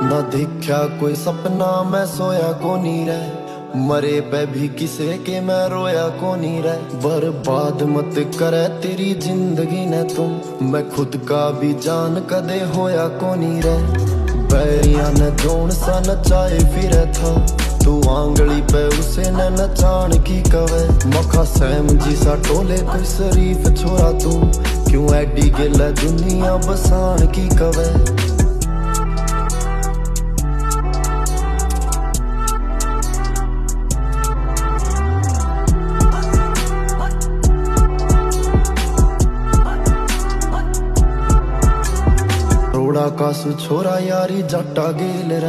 ना देखा कोई सपना मैं सोया को नी रे, मरे पे भी किसे के मैं रोया को नी रे। बर्बाद मत करे तेरी जिंदगी ने तुम, मैं खुद का भी जान कदे होया को नी रे। बैरिया ने जोन सा नचाए फिरे था, तू आंगली पे उसे न नचान की कवे। मखा सैम जी सा टोले कोई शरीफ छोरा तू, क्यों एडी गिला दुनिया बसान की कवे। रोड़ा कासू छोरा यारी जट्टा गेल रे,